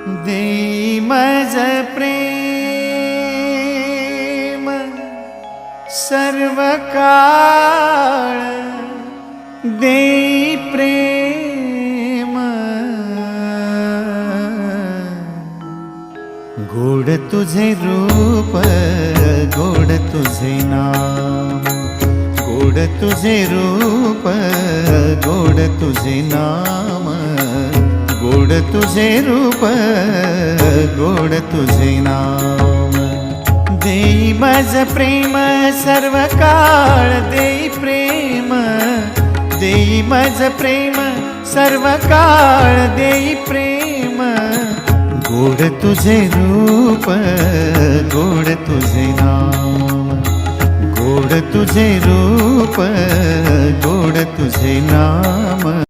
देई मज प्रेम सर्व काळ, देई प्रेम गोड तुझे रूप, गोड तुझे नाम, गोड तुझे रूप, गोड तुझे नाम, गोड तुझे रूप, गोड तुझे नाम। देई मज प्रेम सर्व काळ, देई प्रेम, देई मज प्रेम सर्व काळ, देई प्रेम गोड तुझे रूप, गोड तुझे नाम, गोड तुझे रूप, गोड तुझे नाम।